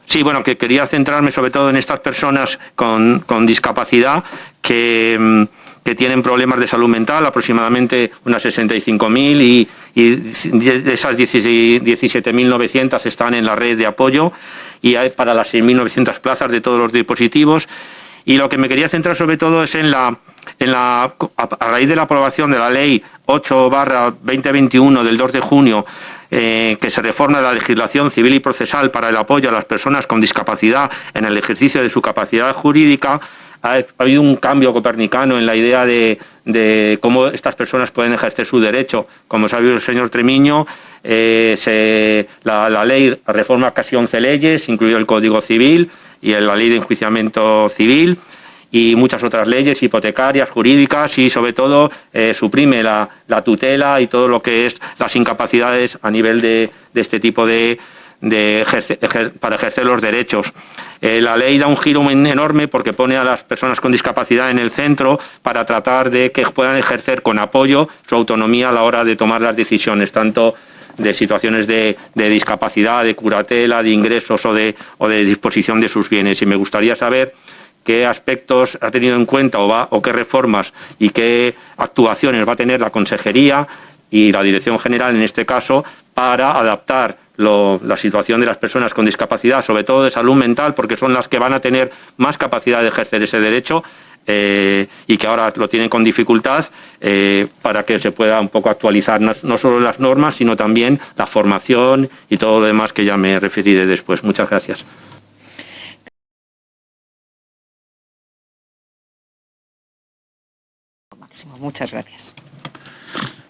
Sí, bueno, que quería centrarme sobre todo en estas personas con discapacidad que tienen problemas de salud mental, aproximadamente unas 65.000 y de esas 17.900 están en la red de apoyo y hay para las 6.900 plazas de todos los dispositivos. Y lo que me quería centrar sobre todo es a raíz de la aprobación de la Ley 8/2021 del 2 de junio, que se reforma la legislación civil y procesal para el apoyo a las personas con discapacidad en el ejercicio de su capacidad jurídica. Ha habido un cambio copernicano en la idea de cómo estas personas pueden ejercer su derecho. Como sabe el señor Tremiño, la ley reforma casi 11 leyes, incluido el Código Civil y la Ley de Enjuiciamiento Civil y muchas otras leyes hipotecarias, jurídicas y sobre todo suprime la tutela y todo lo que es las incapacidades a nivel de este tipo para ejercer los derechos. La ley da un giro enorme porque pone a las personas con discapacidad en el centro para tratar de que puedan ejercer con apoyo su autonomía a la hora de tomar las decisiones, tanto de situaciones de discapacidad, de curatela, de ingresos o de disposición de sus bienes. Y me gustaría saber qué aspectos ha tenido en cuenta o qué reformas y qué actuaciones va a tener la Consejería y la Dirección General, en este caso, para adaptar la situación de las personas con discapacidad, sobre todo de salud mental, porque son las que van a tener más capacidad de ejercer ese derecho y que ahora lo tienen con dificultad, para que se pueda un poco actualizar no solo las normas, sino también la formación y todo lo demás que ya me referiré después. Muchas gracias. Muchas gracias.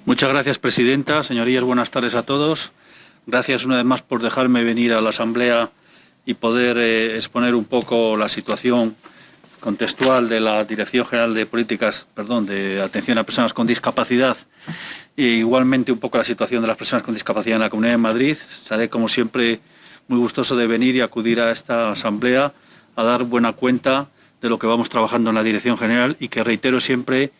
Muchas gracias, presidenta. Señorías, buenas tardes a todos. Gracias una vez más por dejarme venir a la Asamblea y poder exponer un poco la situación contextual de la Dirección General de Atención a Personas con Discapacidad e igualmente un poco la situación de las personas con discapacidad en la Comunidad de Madrid. Estaré, como siempre, muy gustoso de venir y acudir a esta Asamblea a dar buena cuenta de lo que vamos trabajando en la Dirección General y que reitero siempre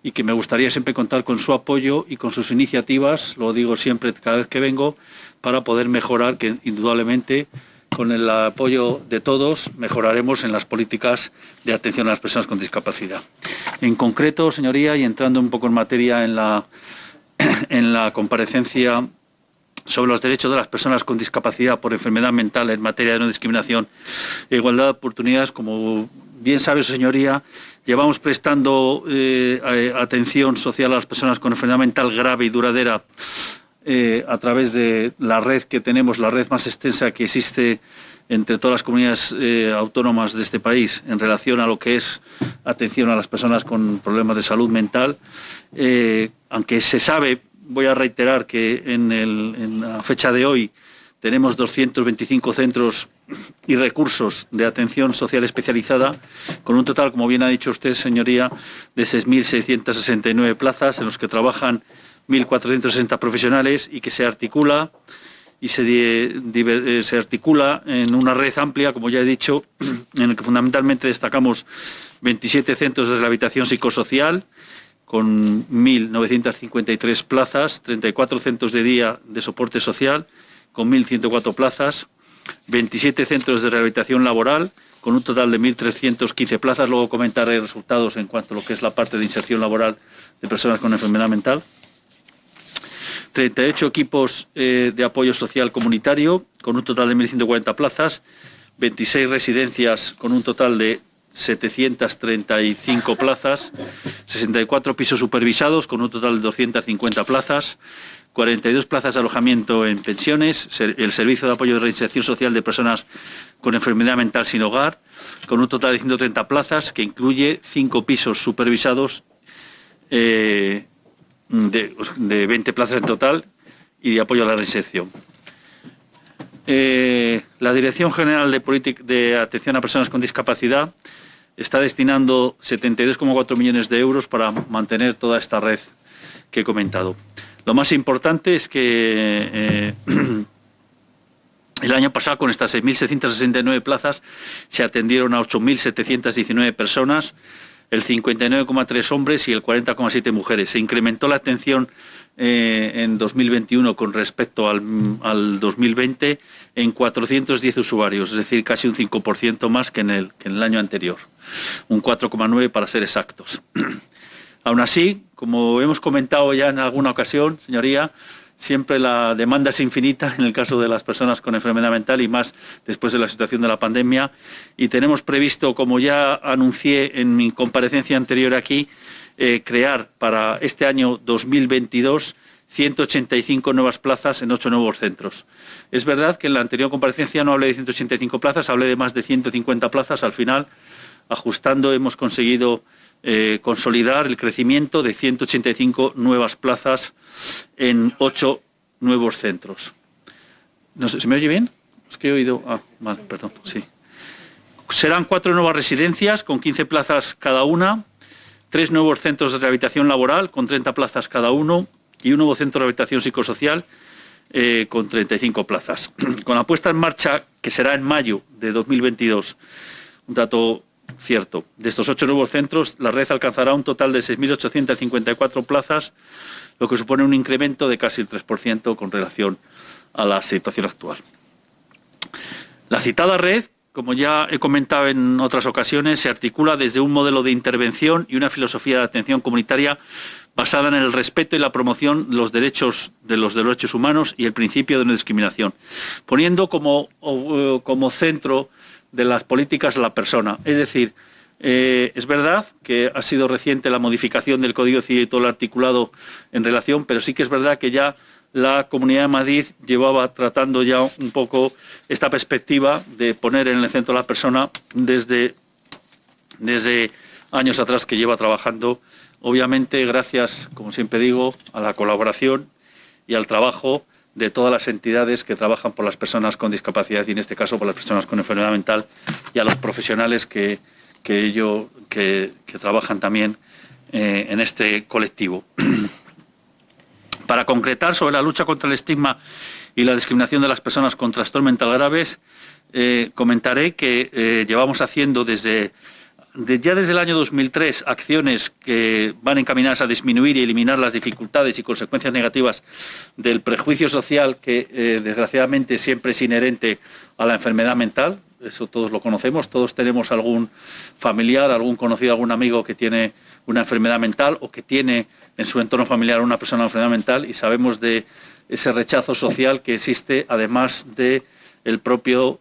y que me gustaría siempre contar con su apoyo y con sus iniciativas, lo digo siempre cada vez que vengo, para poder mejorar, que indudablemente con el apoyo de todos mejoraremos en las políticas de atención a las personas con discapacidad. En concreto, señoría, y entrando un poco en materia en la comparecencia sobre los derechos de las personas con discapacidad por enfermedad mental en materia de no discriminación e igualdad de oportunidades, como bien sabe su señoría, llevamos prestando atención social a las personas con enfermedad mental grave y duradera a través de la red que tenemos, la red más extensa que existe entre todas las comunidades autónomas de este país en relación a lo que es atención a las personas con problemas de salud mental. Aunque se sabe, voy a reiterar que en la fecha de hoy tenemos 225 centros y recursos de atención social especializada, con un total, como bien ha dicho usted, señoría, de 6.669 plazas, en los que trabajan 1.460 profesionales y que se articula en una red amplia, como ya he dicho, en el que fundamentalmente destacamos 27 centros de rehabilitación psicosocial, con 1.953 plazas, 34 centros de día de soporte social, con 1.104 plazas, 27 centros de rehabilitación laboral, con un total de 1.315 plazas. Luego comentaré resultados en cuanto a lo que es la parte de inserción laboral de personas con enfermedad mental. 38 equipos de apoyo social comunitario, con un total de 1.140 plazas, 26 residencias con un total de 735 plazas, 64 pisos supervisados con un total de 250 plazas, 42 plazas de alojamiento en pensiones, el Servicio de Apoyo de Reinserción Social de Personas con Enfermedad Mental sin Hogar, con un total de 130 plazas, que incluye 5 pisos supervisados de 20 plazas en total y de apoyo a la reinserción. La Dirección General de Atención a Personas con Discapacidad está destinando 72,4 millones de euros para mantener toda esta red que he comentado. Lo más importante es que el año pasado, con estas 6.669 plazas, se atendieron a 8.719 personas, el 59,3 hombres y el 40,7 mujeres. Se incrementó la atención en 2021 con respecto al 2020 en 410 usuarios, es decir, casi un 5% más que en el año anterior, un 4,9 para ser exactos. Aún así, como hemos comentado ya en alguna ocasión, señoría, siempre la demanda es infinita en el caso de las personas con enfermedad mental y más después de la situación de la pandemia. Y tenemos previsto, como ya anuncié en mi comparecencia anterior aquí, crear para este año 2022 185 nuevas plazas en 8 nuevos centros. Es verdad que en la anterior comparecencia no hablé de 185 plazas, hablé de más de 150 plazas. Al final, ajustando, hemos conseguido consolidar el crecimiento de 185 nuevas plazas en 8 nuevos centros. No sé, ¿se me oye bien? Es que he oído... vale, perdón, sí. Serán 4 nuevas residencias con 15 plazas cada una, 3 nuevos centros de rehabilitación laboral con 30 plazas cada uno y un nuevo centro de rehabilitación psicosocial con 35 plazas. Con la puesta en marcha, que será en mayo de 2022, un dato cierto, de estos 8 nuevos centros, la red alcanzará un total de 6.854 plazas, lo que supone un incremento de casi el 3% con relación a la situación actual. La citada red, como ya he comentado en otras ocasiones, se articula desde un modelo de intervención y una filosofía de atención comunitaria basada en el respeto y la promoción de los derechos humanos y el principio de no discriminación, poniendo como centro de las políticas a la persona. Es decir, es verdad que ha sido reciente la modificación del Código Civil y todo el articulado en relación, pero sí que es verdad que ya la Comunidad de Madrid llevaba tratando ya un poco esta perspectiva de poner en el centro a la persona desde años atrás que lleva trabajando, obviamente gracias, como siempre digo, a la colaboración y al trabajo de todas las entidades que trabajan por las personas con discapacidad y en este caso por las personas con enfermedad mental y a los profesionales que trabajan también en este colectivo. Para concretar sobre la lucha contra el estigma y la discriminación de las personas con trastorno mental graves, comentaré que llevamos haciendo desde el año 2003 acciones que van encaminadas a disminuir y eliminar las dificultades y consecuencias negativas del prejuicio social que desgraciadamente siempre es inherente a la enfermedad mental. Eso todos lo conocemos, todos tenemos algún familiar, algún conocido, algún amigo que tiene una enfermedad mental o que tiene en su entorno familiar una persona con enfermedad mental y sabemos de ese rechazo social que existe, además de el propio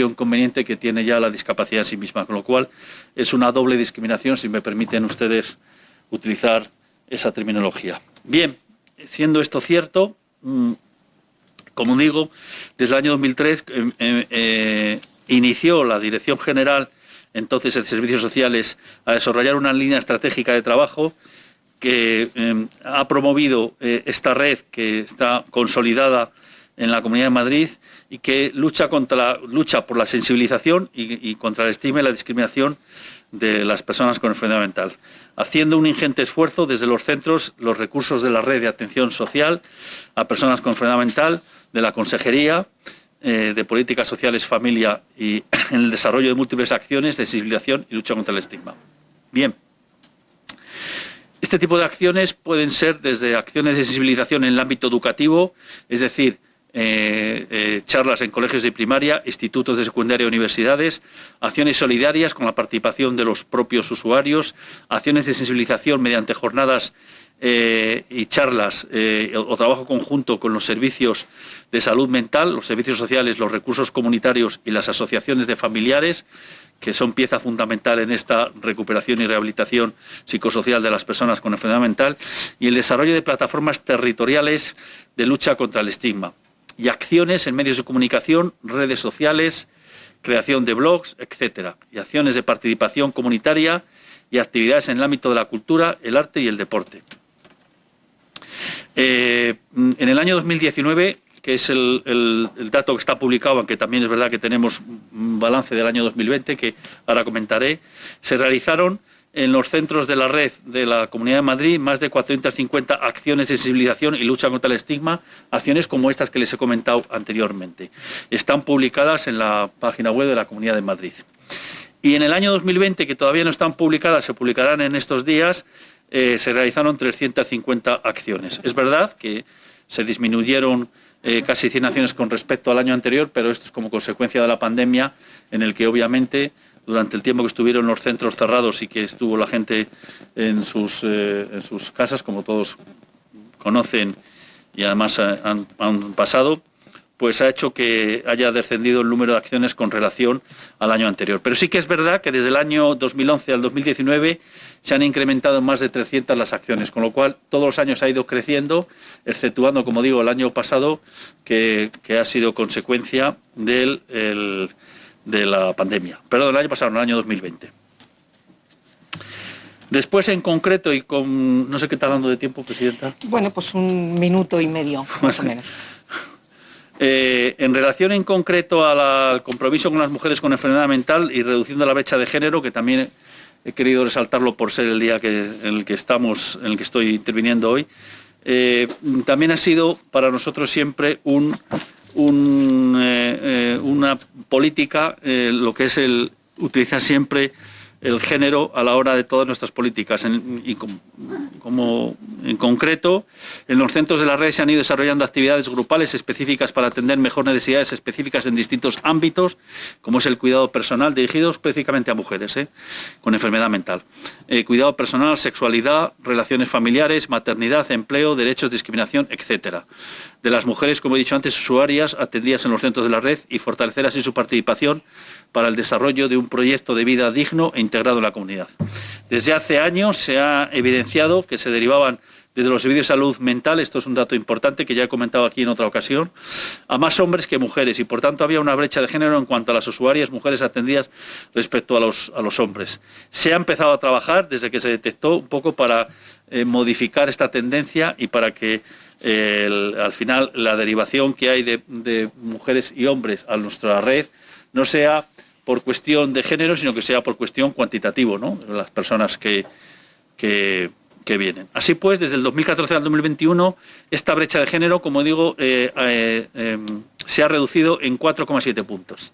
inconveniente que tiene ya la discapacidad en sí misma, con lo cual es una doble discriminación, si me permiten ustedes utilizar esa terminología. Bien, siendo esto cierto, como digo, desde el año 2003 inició la Dirección General, entonces de Servicios Sociales, a desarrollar una línea estratégica de trabajo que ha promovido esta red que está consolidada en la Comunidad de Madrid y que lucha por la sensibilización y contra el estigma y la discriminación de las personas con enfermedad mental, haciendo un ingente esfuerzo desde los centros, los recursos de la red de atención social a personas con enfermedad mental, de la Consejería de Políticas Sociales, Familia y en el desarrollo de múltiples acciones de sensibilización y lucha contra el estigma. Bien. Este tipo de acciones pueden ser desde acciones de sensibilización en el ámbito educativo, es decir, charlas en colegios de primaria, institutos de secundaria y universidades, acciones solidarias con la participación de los propios usuarios, acciones de sensibilización mediante jornadas y charlas o trabajo conjunto con los servicios de salud mental, los servicios sociales, los recursos comunitarios y las asociaciones de familiares, que son pieza fundamental en esta recuperación y rehabilitación psicosocial de las personas con enfermedad mental, y el desarrollo de plataformas territoriales de lucha contra el estigma, y acciones en medios de comunicación, redes sociales, creación de blogs, etcétera, y acciones de participación comunitaria y actividades en el ámbito de la cultura, el arte y el deporte. En el año 2019, que es el dato que está publicado, aunque también es verdad que tenemos un balance del año 2020, que ahora comentaré, se realizaron en los centros de la red de la Comunidad de Madrid más de 450 acciones de sensibilización y lucha contra el estigma, acciones como estas que les he comentado anteriormente. Están publicadas en la página web de la Comunidad de Madrid. Y en el año 2020, que todavía no están publicadas, se publicarán en estos días, se realizaron 350 acciones. Es verdad que se disminuyeron casi 100 acciones con respecto al año anterior, pero esto es como consecuencia de la pandemia, en el que obviamente durante el tiempo que estuvieron los centros cerrados y que estuvo la gente en sus casas, como todos conocen y además han pasado, pues ha hecho que haya descendido el número de acciones con relación al año anterior. Pero sí que es verdad que desde el año 2011 al 2019 se han incrementado en más de 300 las acciones, con lo cual todos los años ha ido creciendo, exceptuando, como digo, el año pasado, que ha sido consecuencia de la pandemia. Perdón, el año pasado, no, el año 2020. Después, en concreto, y con... No sé qué está dando de tiempo, Presidenta. Bueno, pues 1 minuto y medio, más o menos. En relación en concreto al compromiso con las mujeres con enfermedad mental y reduciendo la brecha de género, que también he querido resaltarlo por ser el día en el que estoy interviniendo hoy, también ha sido para nosotros siempre una política, lo que es el utilizar siempre el género a la hora de todas nuestras políticas. Como en concreto, en los centros de la red se han ido desarrollando actividades grupales específicas para atender mejor necesidades específicas en distintos ámbitos, como es el cuidado personal, dirigido específicamente a mujeres con enfermedad mental. Cuidado personal, sexualidad, relaciones familiares, maternidad, empleo, derechos, discriminación, etcétera. De las mujeres, como he dicho antes, usuarias atendidas en los centros de la red y fortalecer así su participación para el desarrollo de un proyecto de vida digno e integrado en la comunidad. Desde hace años se ha evidenciado que se derivaban desde los servicios de salud mental, esto es un dato importante que ya he comentado aquí en otra ocasión, a más hombres que mujeres y por tanto había una brecha de género en cuanto a las usuarias mujeres atendidas respecto a los hombres. Se ha empezado a trabajar desde que se detectó un poco para modificar esta tendencia y para que al final la derivación que hay de mujeres y hombres a nuestra red no sea por cuestión de género, sino que sea por cuestión cuantitativa, ¿no? Las personas que vienen. Así pues, desde el 2014 al 2021, esta brecha de género, como digo, se ha reducido en 4,7 puntos.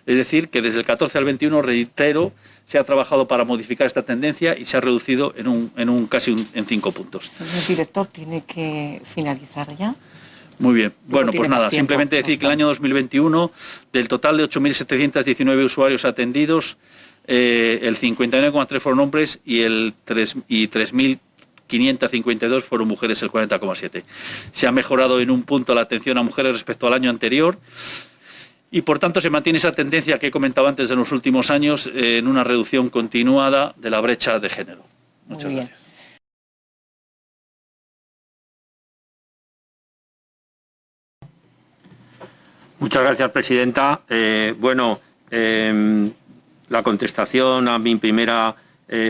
Es decir, que desde el 14 al 21, reitero, se ha trabajado para modificar esta tendencia y se ha reducido casi en 5 puntos. Señor director, ¿tiene que finalizar ya? Muy bien. Bueno, pues nada, simplemente decir que el año 2021, del total de 8.719 usuarios atendidos, el 59,3 fueron hombres y 3.552 fueron mujeres, el 40,7. Se ha mejorado en un punto la atención a mujeres respecto al año anterior y, por tanto, se mantiene esa tendencia que he comentado antes de los últimos años en una reducción continuada de la brecha de género. Muchas gracias. Muchas gracias, Presidenta. La contestación a mi primera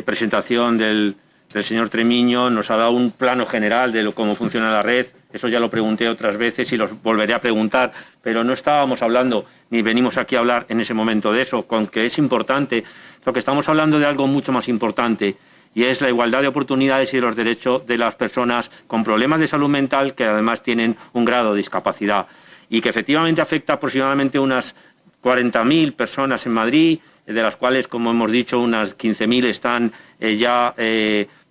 presentación del señor Tremiño nos ha dado un plano general de cómo funciona la red. Eso ya lo pregunté otras veces y lo volveré a preguntar, pero no estábamos hablando, ni venimos aquí a hablar en ese momento de eso, con que es importante. Lo que estamos hablando de algo mucho más importante, y es la igualdad de oportunidades y de los derechos de las personas con problemas de salud mental que además tienen un grado de discapacidad, y que efectivamente afecta aproximadamente unas 40.000 personas en Madrid, de las cuales, como hemos dicho, unas 15.000 están ya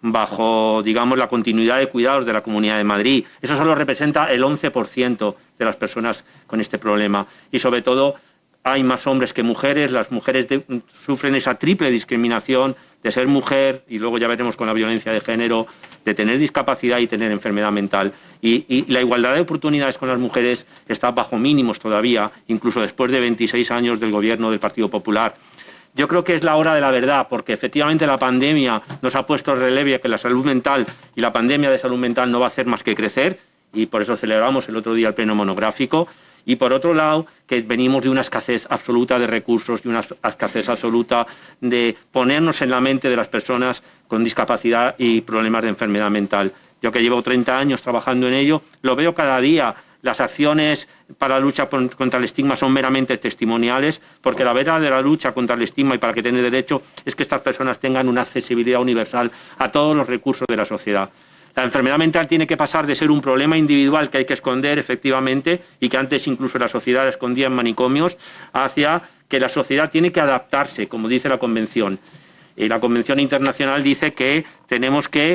bajo, digamos, la continuidad de cuidados de la Comunidad de Madrid. Eso solo representa el 11% de las personas con este problema. Y sobre todo hay más hombres que mujeres. Las mujeres sufren esa triple discriminación de ser mujer, y luego ya veremos con la violencia de género, de tener discapacidad y tener enfermedad mental. Y la igualdad de oportunidades con las mujeres está bajo mínimos todavía, incluso después de 26 años del gobierno del Partido Popular. Yo creo que es la hora de la verdad, porque efectivamente la pandemia nos ha puesto en relieve que la salud mental y la pandemia de salud mental no va a hacer más que crecer, y por eso celebramos el otro día el pleno monográfico. Y por otro lado, que venimos de una escasez absoluta de recursos y una escasez absoluta de ponernos en la mente de las personas con discapacidad y problemas de enfermedad mental. Yo, que llevo 30 años trabajando en ello, lo veo cada día. Las acciones para la lucha contra el estigma son meramente testimoniales, porque la verdadera lucha contra el estigma y para que tengan derecho es que estas personas tengan una accesibilidad universal a todos los recursos de la sociedad. La enfermedad mental tiene que pasar de ser un problema individual que hay que esconder, efectivamente, y que antes incluso la sociedad escondía en manicomios, hacia que la sociedad tiene que adaptarse, como dice la Convención. La Convención Internacional dice que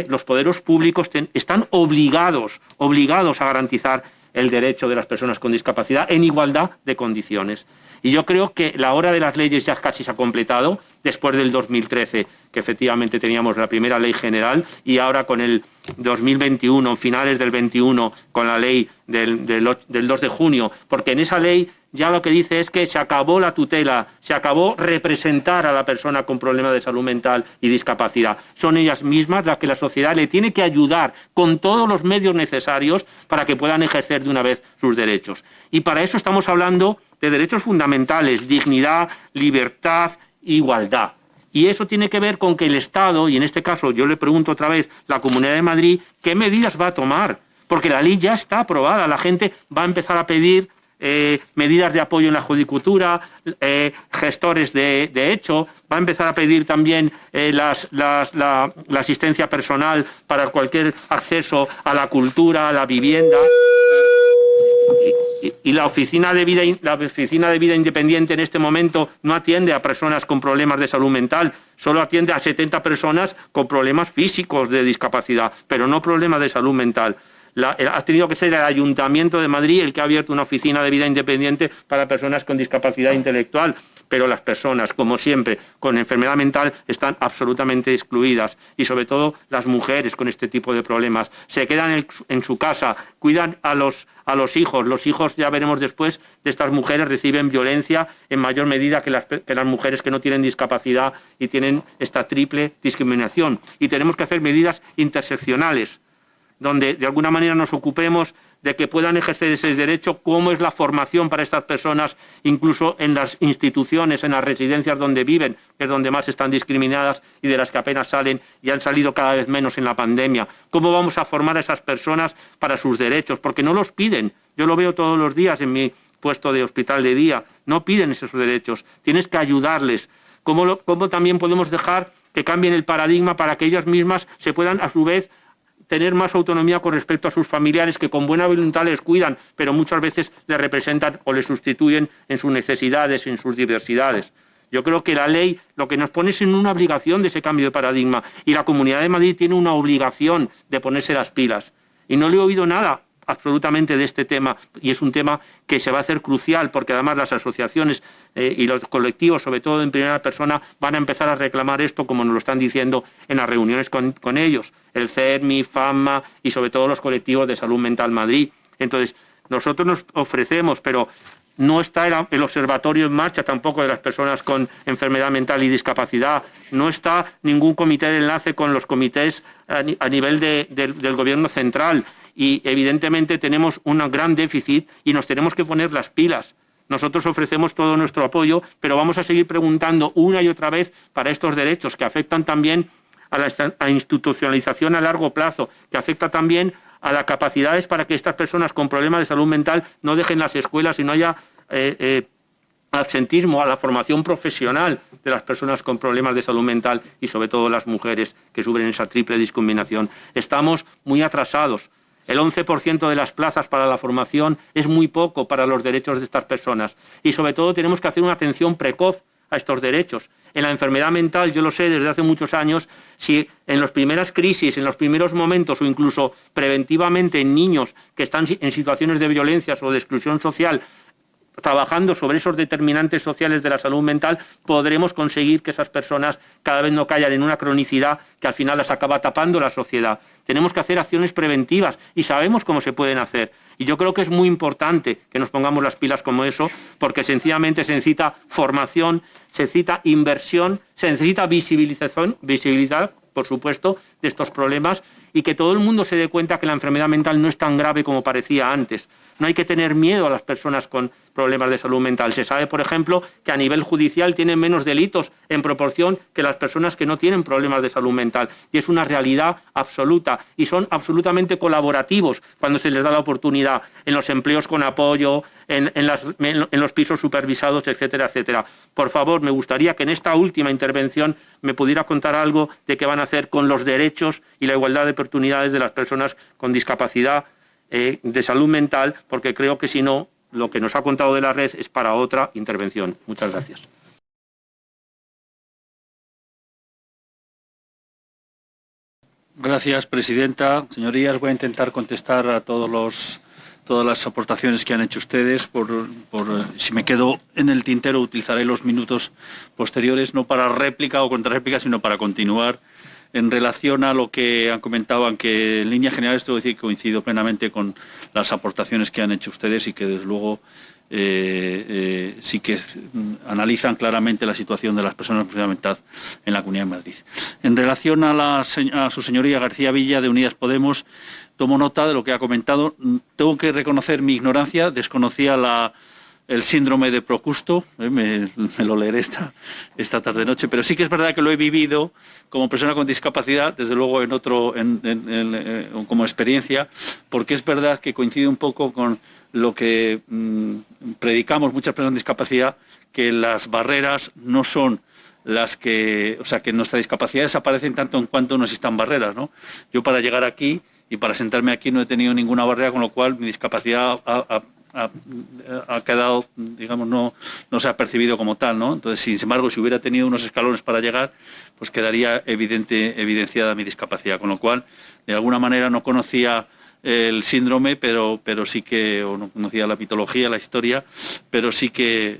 los poderes públicos están obligados a garantizar el derecho de las personas con discapacidad en igualdad de condiciones. Y yo creo que la hora de las leyes ya casi se ha completado, después del 2013, que efectivamente teníamos la primera ley general, y ahora con el 2021, finales del 21, con la ley del 2 de junio, porque en esa ley ya lo que dice es que se acabó la tutela, se acabó representar a la persona con problemas de salud mental y discapacidad. Son ellas mismas las que la sociedad le tiene que ayudar con todos los medios necesarios para que puedan ejercer de una vez sus derechos. Y para eso estamos hablando de derechos fundamentales, dignidad, libertad, igualdad. Y eso tiene que ver con que el Estado, y en este caso yo le pregunto otra vez, la Comunidad de Madrid, ¿qué medidas va a tomar? Porque la ley ya está aprobada, la gente va a empezar a pedir medidas de apoyo en la judicatura, gestores de hecho, va a empezar a pedir también la asistencia personal para cualquier acceso a la cultura, a la vivienda. Y la oficina de vida independiente en este momento no atiende a personas con problemas de salud mental, solo atiende a 70 personas con problemas físicos de discapacidad, pero no problemas de salud mental. Ha tenido que ser el Ayuntamiento de Madrid el que ha abierto una oficina de vida independiente para personas con discapacidad intelectual, pero las personas, como siempre, con enfermedad mental están absolutamente excluidas, y sobre todo las mujeres con este tipo de problemas. Se quedan en su casa, cuidan a los hijos. Los hijos, ya veremos después, de estas mujeres reciben violencia en mayor medida que las mujeres que no tienen discapacidad y tienen esta triple discriminación. Y tenemos que hacer medidas interseccionales, donde de alguna manera nos ocupemos de que puedan ejercer ese derecho, cómo es la formación para estas personas, incluso en las instituciones, en las residencias donde viven, que es donde más están discriminadas y de las que apenas salen y han salido cada vez menos en la pandemia. ¿Cómo vamos a formar a esas personas para sus derechos? Porque no los piden. Yo lo veo todos los días en mi puesto de hospital de día. No piden esos derechos. Tienes que ayudarles. ¿Cómo también podemos dejar que cambien el paradigma para que ellas mismas se puedan, a su vez, tener más autonomía con respecto a sus familiares que con buena voluntad les cuidan, pero muchas veces les representan o les sustituyen en sus necesidades, en sus diversidades? Yo creo que la ley lo que nos pone es en una obligación de ese cambio de paradigma, y la Comunidad de Madrid tiene una obligación de ponerse las pilas. Y no le he oído nada absolutamente de este tema, y es un tema que se va a hacer crucial, porque además las asociaciones y los colectivos, sobre todo en primera persona, van a empezar a reclamar esto, como nos lo están diciendo en las reuniones con ellos, el CERMI, FAMA y sobre todo los colectivos de Salud Mental Madrid. Entonces, nosotros nos ofrecemos, pero no está el observatorio en marcha tampoco de las personas con enfermedad mental y discapacidad, no está ningún comité de enlace con los comités a nivel del gobierno central, y evidentemente tenemos un gran déficit y nos tenemos que poner las pilas. Nosotros ofrecemos todo nuestro apoyo, pero vamos a seguir preguntando una y otra vez para estos derechos que afectan también a la institucionalización a largo plazo, que afecta también a las capacidades para que estas personas con problemas de salud mental no dejen las escuelas y no haya absentismo, a la formación profesional de las personas con problemas de salud mental y sobre todo las mujeres que sufren esa triple discriminación. Estamos muy atrasados. El 11% de las plazas para la formación es muy poco para los derechos de estas personas, y sobre todo tenemos que hacer una atención precoz a estos derechos. En la enfermedad mental, yo lo sé desde hace muchos años, si en las primeras crisis, en los primeros momentos o incluso preventivamente en niños que están en situaciones de violencia o de exclusión social, trabajando sobre esos determinantes sociales de la salud mental, podremos conseguir que esas personas cada vez no caigan en una cronicidad que al final las acaba tapando la sociedad. Tenemos que hacer acciones preventivas y sabemos cómo se pueden hacer. Y yo creo que es muy importante que nos pongamos las pilas como eso, porque sencillamente se necesita formación, se necesita inversión, se necesita visibilidad, por supuesto, de estos problemas, y que todo el mundo se dé cuenta que la enfermedad mental no es tan grave como parecía antes. No hay que tener miedo a las personas con problemas de salud mental. Se sabe, por ejemplo, que a nivel judicial tienen menos delitos en proporción que las personas que no tienen problemas de salud mental. Y es una realidad absoluta. Y son absolutamente colaborativos cuando se les da la oportunidad en los empleos con apoyo, en los pisos supervisados, etcétera, etcétera. Por favor, me gustaría que en esta última intervención me pudiera contar algo de qué van a hacer con los derechos y la igualdad de oportunidades de las personas con discapacidad de salud mental, porque creo que si no, lo que nos ha contado de la red es para otra intervención. Muchas gracias. Gracias, presidenta. Señorías, voy a intentar contestar a todas las aportaciones que han hecho ustedes. Si me quedo en el tintero, utilizaré los minutos posteriores, no para réplica o contrarréplica, sino para continuar en relación a lo que han comentado, aunque en líneas generales tengo que decir que coincido plenamente con las aportaciones que han hecho ustedes y que desde luego sí que analizan claramente la situación de las personas con enfermedad mental en la Comunidad de Madrid. En relación a su señoría García Villa de Unidas Podemos, tomo nota de lo que ha comentado. Tengo que reconocer mi ignorancia, desconocía el síndrome de Procusto, me lo leeré esta tarde-noche, pero sí que es verdad que lo he vivido como persona con discapacidad, desde luego como experiencia, porque es verdad que coincide un poco con lo que predicamos muchas personas con discapacidad, que las barreras no son las que, o sea, que nuestra discapacidad desaparece en tanto en cuanto no existan barreras, ¿no? Yo para llegar aquí y para sentarme aquí no he tenido ninguna barrera, con lo cual mi discapacidad ha quedado, digamos, no se ha percibido como tal, ¿no? Entonces, sin embargo, si hubiera tenido unos escalones para llegar, pues quedaría evidenciada mi discapacidad, con lo cual, de alguna manera, no conocía el síndrome, pero sí que, o no conocía la mitología, la historia, pero sí que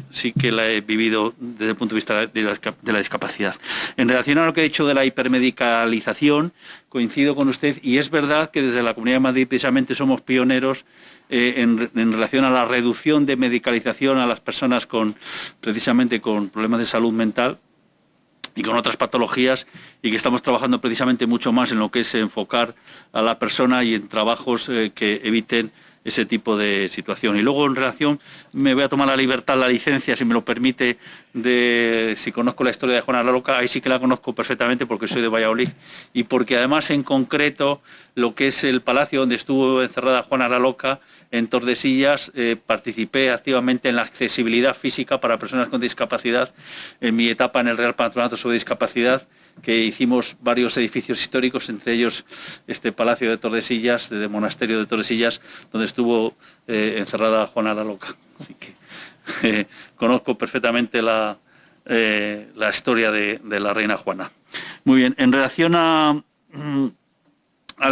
la he vivido desde el punto de vista de la discapacidad. En relación a lo que ha dicho de la hipermedicalización, coincido con usted, y es verdad que desde la Comunidad de Madrid precisamente somos pioneros en relación a la reducción de medicalización a las personas precisamente con problemas de salud mental y con otras patologías, y que estamos trabajando precisamente mucho más en lo que es enfocar a la persona y en trabajos que eviten ese tipo de situación. Y luego, en relación, me voy a tomar la licencia, si me lo permite, si conozco la historia de Juana la Loca. Ahí sí que la conozco perfectamente porque soy de Valladolid y porque además, en concreto, lo que es el palacio donde estuvo encerrada Juana la Loca, en Tordesillas, participé activamente en la accesibilidad física para personas con discapacidad en mi etapa en el Real Patronato sobre Discapacidad, que hicimos varios edificios históricos, entre ellos este Palacio de Tordesillas, del Monasterio de Tordesillas, donde estuvo encerrada Juana la Loca. Así que conozco perfectamente la historia de la reina Juana. Muy bien, en relación al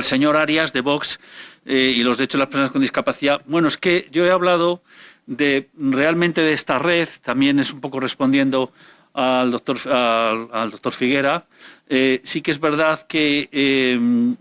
señor Arias de Vox y los derechos de las personas con discapacidad, bueno, es que yo he hablado realmente de esta red, también es un poco respondiendo al doctor Figuera. Sí que es verdad que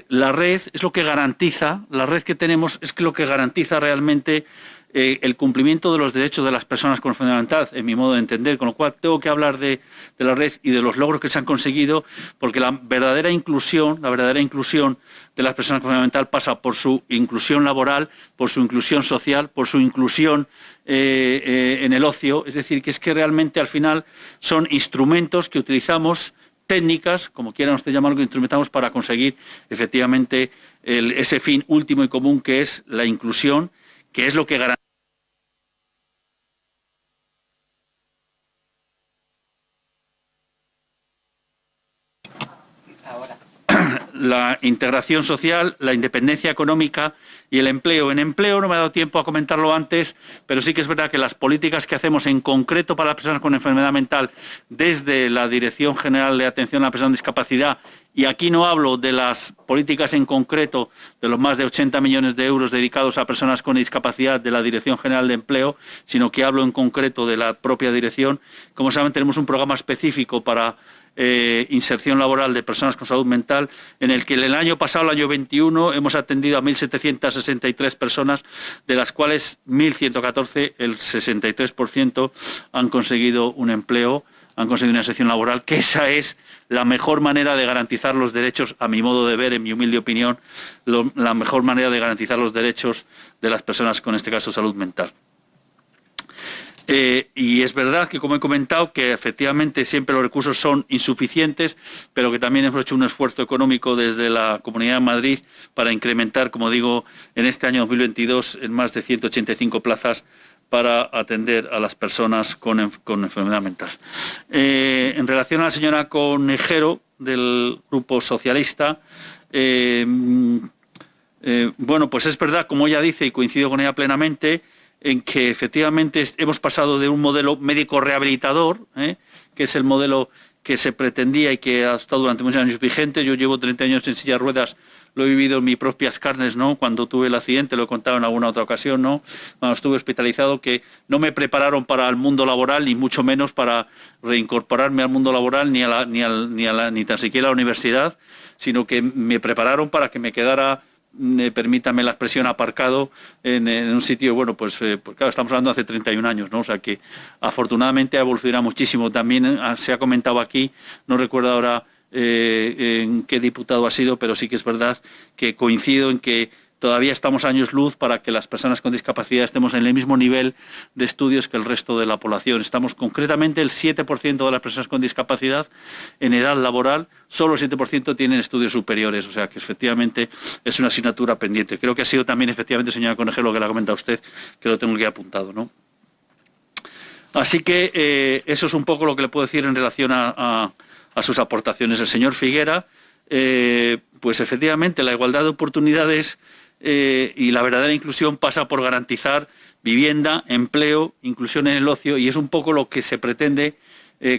la red es lo que garantiza, la red que tenemos es lo que garantiza realmente el cumplimiento de los derechos de las personas con enfermedad mental, en mi modo de entender, con lo cual tengo que hablar de la red y de los logros que se han conseguido, porque la verdadera inclusión de las personas con enfermedad mental pasa por su inclusión laboral, por su inclusión social, por su inclusión en el ocio. Es decir, que es que realmente al final son instrumentos que utilizamos, técnicas, como quieran ustedes llamarlo, que instrumentamos para conseguir efectivamente ese fin último y común, que es la inclusión, que es lo que garantiza la integración social, la independencia económica y el empleo. En empleo no me ha dado tiempo a comentarlo antes, pero sí que es verdad que las políticas que hacemos en concreto para las personas con enfermedad mental desde la Dirección General de Atención a la Persona con Discapacidad, y aquí no hablo de las políticas en concreto de los más de 80 millones de euros dedicados a personas con discapacidad de la Dirección General de Empleo, sino que hablo en concreto de la propia dirección. Como saben, tenemos un programa específico para inserción laboral de personas con salud mental, en el que el año pasado, el año 21, hemos atendido a 1.763 personas, de las cuales 1.114, el 63%, han conseguido un empleo, han conseguido una inserción laboral, que esa es la mejor manera de garantizar los derechos, a mi modo de ver, en mi humilde opinión, la mejor manera de garantizar los derechos de las personas con, en este caso, salud mental. Y es verdad que, como he comentado, que efectivamente siempre los recursos son insuficientes, pero que también hemos hecho un esfuerzo económico desde la Comunidad de Madrid para incrementar, como digo, en este año 2022 en más de 185 plazas para atender a las personas con enfermedad mental. En relación a la señora Conejero, del Grupo Socialista, bueno, pues es verdad, como ella dice, y coincido con ella plenamente, en que efectivamente hemos pasado de un modelo médico rehabilitador, que es el modelo que se pretendía y que ha estado durante muchos años vigente. Yo llevo 30 años en silla de ruedas, lo he vivido en mis propias carnes, ¿no? Cuando tuve el accidente, lo he contado en alguna otra ocasión, ¿no? Cuando estuve hospitalizado, que no me prepararon para el mundo laboral, ni mucho menos para reincorporarme al mundo laboral, ni tan siquiera a la universidad, sino que me prepararon para que me quedara, permítame la expresión, aparcado en un sitio, bueno, pues claro, estamos hablando de hace 31 años, ¿no? O sea que afortunadamente ha evolucionado muchísimo. También se ha comentado aquí, no recuerdo ahora en qué diputado ha sido, pero sí que es verdad que coincido en que todavía estamos años luz para que las personas con discapacidad estemos en el mismo nivel de estudios que el resto de la población. Estamos concretamente el 7% de las personas con discapacidad en edad laboral, solo el 7% tienen estudios superiores, o sea que efectivamente es una asignatura pendiente. Creo que ha sido también efectivamente, señora Conejero, lo que le ha comentado usted, que lo tengo aquí apuntado, ¿no? Así que eso es un poco lo que le puedo decir en relación a sus aportaciones. El señor Figuera, pues efectivamente la igualdad de oportunidades y la verdadera inclusión pasa por garantizar vivienda, empleo, inclusión en el ocio, y es un poco lo que se pretende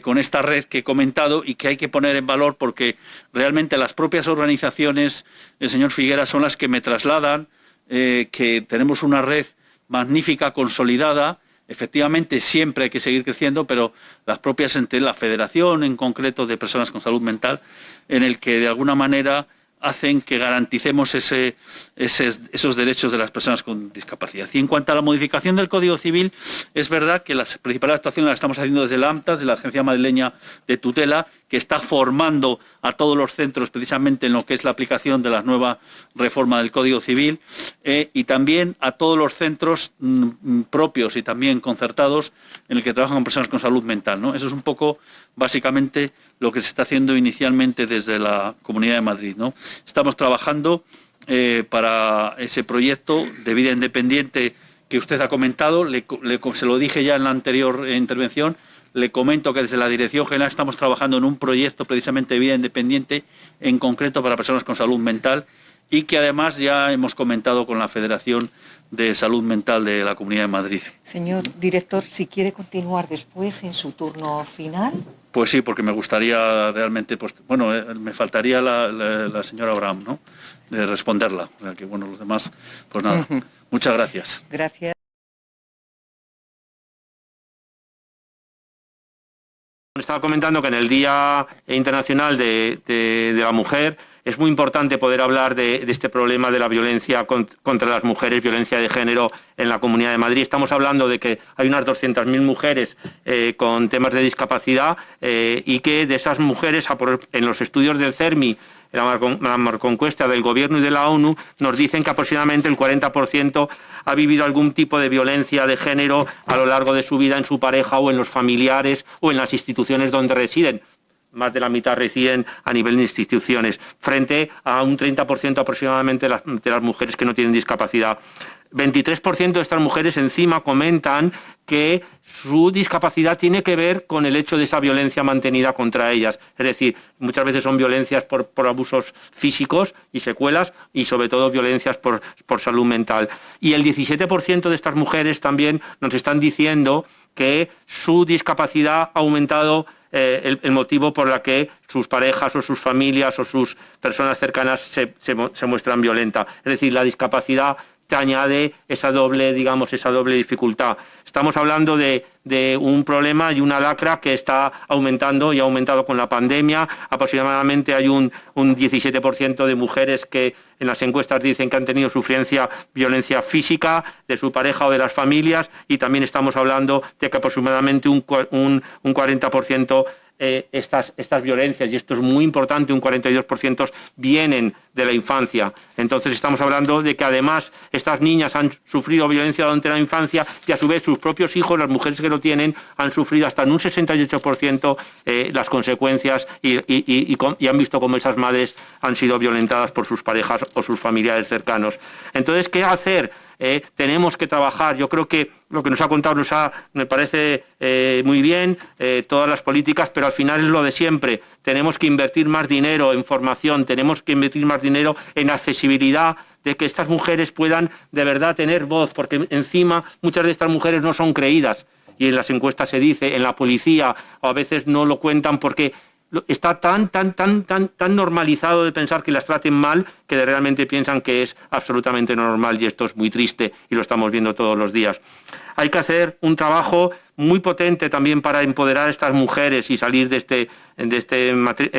con esta red que he comentado y que hay que poner en valor, porque realmente las propias organizaciones, el señor Figuera, son las que me trasladan que tenemos una red magnífica, consolidada. Efectivamente, siempre hay que seguir creciendo, pero las propias entes, la Federación en concreto de Personas con Salud Mental, en el que de alguna manera hacen que garanticemos esos derechos de las personas con discapacidad. Y en cuanto a la modificación del Código Civil, es verdad que las principales actuaciones las estamos haciendo desde la AMTAS, de la Agencia Madrileña de Tutela, que está formando a todos los centros precisamente en lo que es la aplicación de la nueva reforma del Código Civil, y también a todos los centros propios y también concertados en el que trabajan con personas con salud mental, ¿no? Eso es un poco, básicamente, lo que se está haciendo inicialmente desde la Comunidad de Madrid, ¿no? Estamos trabajando para ese proyecto de vida independiente que usted ha comentado. Se lo dije ya en la anterior intervención. Le comento que desde la Dirección General estamos trabajando en un proyecto precisamente de vida independiente, en concreto para personas con salud mental, y que además ya hemos comentado con la Federación de Salud Mental de la Comunidad de Madrid. Señor director, si quiere continuar después en su turno final. Pues sí, porque me gustaría realmente, pues, bueno, me faltaría la señora Abraham, ¿no?, de responderla. O sea que, bueno, los demás, pues nada. Muchas gracias. Gracias. Estaba comentando que en el Día Internacional de la Mujer es muy importante poder hablar de este problema de la violencia contra las mujeres, violencia de género en la Comunidad de Madrid. Estamos hablando de que hay unas 200.000 mujeres con temas de discapacidad y que de esas mujeres, en los estudios del CERMI, la marconcuesta del Gobierno y de la ONU, nos dicen que aproximadamente el 40% ha vivido algún tipo de violencia de género a lo largo de su vida en su pareja o en los familiares o en las instituciones donde residen. Más de la mitad residen a nivel de instituciones, frente a un 30% aproximadamente de las mujeres que no tienen discapacidad. 23% de estas mujeres encima comentan que su discapacidad tiene que ver con el hecho de esa violencia mantenida contra ellas. Es decir, muchas veces son violencias por abusos físicos y secuelas, y sobre todo violencias por salud mental. Y el 17% de estas mujeres también nos están diciendo que su discapacidad ha aumentado el motivo por la que sus parejas o sus familias o sus personas cercanas se muestran violentas. Es decir, la discapacidad te añade esa doble dificultad. Estamos hablando de un problema y una lacra que está aumentando y ha aumentado con la pandemia. Aproximadamente hay un 17% de mujeres que en las encuestas dicen que han tenido violencia física de su pareja o de las familias, y también estamos hablando de que aproximadamente un 40% estas violencias, y esto es muy importante, un 42% vienen de la infancia. Entonces estamos hablando de que además estas niñas han sufrido violencia durante la infancia, y a su vez sus propios hijos, las mujeres que lo tienen, han sufrido hasta en un 68% las consecuencias y han visto cómo esas madres han sido violentadas por sus parejas o sus familiares cercanos. Entonces, ¿qué hacer? Tenemos que trabajar. Yo creo que lo que nos ha contado me parece muy bien, todas las políticas, pero al final es lo de siempre. Tenemos que invertir más dinero en formación, tenemos que invertir más dinero en accesibilidad, de que estas mujeres puedan de verdad tener voz, porque encima muchas de estas mujeres no son creídas. Y en las encuestas se dice, en la policía, o a veces no lo cuentan porque está tan normalizado de pensar que las traten mal que realmente piensan que es absolutamente normal, y esto es muy triste y lo estamos viendo todos los días. Hay que hacer un trabajo muy potente también para empoderar a estas mujeres y salir de este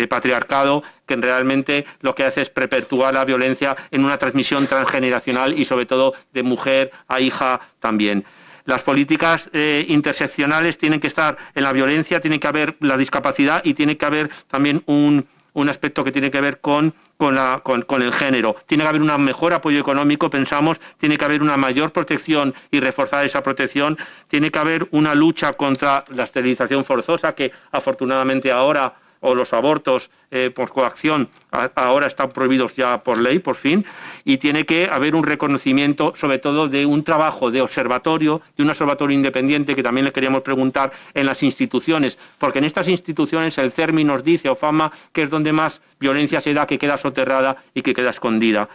patriarcado que realmente lo que hace es perpetuar la violencia en una transmisión transgeneracional y sobre todo de mujer a hija también. Las políticas interseccionales tienen que estar en la violencia, tiene que haber la discapacidad y tiene que haber también un aspecto que tiene que ver con el género. Tiene que haber un mejor apoyo económico, pensamos, tiene que haber una mayor protección y reforzar esa protección, tiene que haber una lucha contra la esterilización forzosa, que afortunadamente ahora, o los abortos por coacción, ahora están prohibidos ya por ley, por fin, y tiene que haber un reconocimiento, sobre todo, de un trabajo de observatorio, de un observatorio independiente, que también le queríamos preguntar en las instituciones, porque en estas instituciones el CERMI nos dice, o FAMA, que es donde más violencia se da, que queda soterrada y que queda escondida.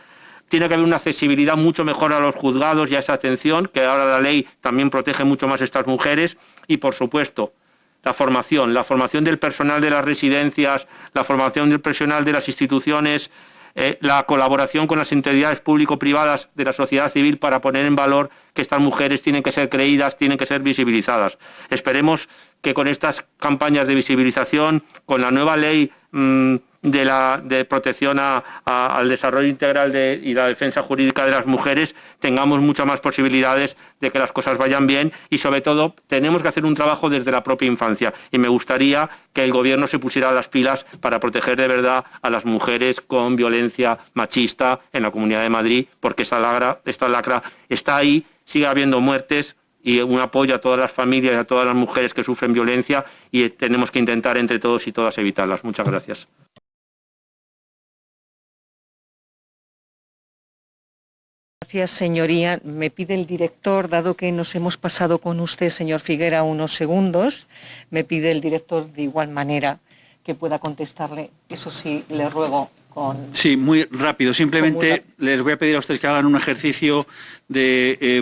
Tiene que haber una accesibilidad mucho mejor a los juzgados y a esa atención, que ahora la ley también protege mucho más a estas mujeres, y por supuesto, la formación del personal de las residencias, la formación del personal de las instituciones, la colaboración con las entidades público-privadas de la sociedad civil para poner en valor que estas mujeres tienen que ser creídas, tienen que ser visibilizadas. Esperemos que con estas campañas de visibilización, con la nueva ley de protección al desarrollo integral y la defensa jurídica de las mujeres, tengamos muchas más posibilidades de que las cosas vayan bien, y sobre todo tenemos que hacer un trabajo desde la propia infancia, y me gustaría que el Gobierno se pusiera las pilas para proteger de verdad a las mujeres con violencia machista en la Comunidad de Madrid, porque esta lacra está ahí, sigue habiendo muertes, y un apoyo a todas las familias y a todas las mujeres que sufren violencia, y tenemos que intentar entre todos y todas evitarlas. Muchas gracias. Gracias, señoría. Me pide el director, dado que nos hemos pasado con usted, señor Figuera, unos segundos, me pide el director de igual manera que pueda contestarle. Eso sí, le ruego con... Sí, muy rápido. Simplemente les voy a pedir a ustedes que hagan un ejercicio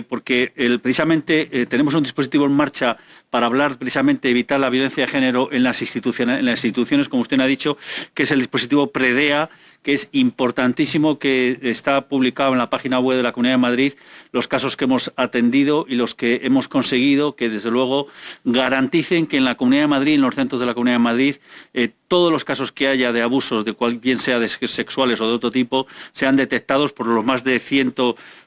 porque precisamente tenemos un dispositivo en marcha para hablar precisamente de evitar la violencia de género en las instituciones, como usted ha dicho, que es el dispositivo PREDEA, que es importantísimo, que está publicado en la página web de la Comunidad de Madrid, los casos que hemos atendido y los que hemos conseguido, que desde luego garanticen que en la Comunidad de Madrid, en los centros de la Comunidad de Madrid, todos los casos que haya de abusos, bien sea de sexuales o de otro tipo, sean detectados por los más de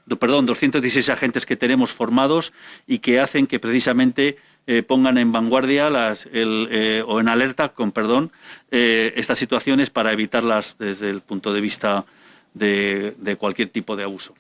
216 agentes que tenemos formados, y que hacen que precisamente pongan en vanguardia o en alerta, estas situaciones para evitarlas desde el punto de vista de cualquier tipo de abuso.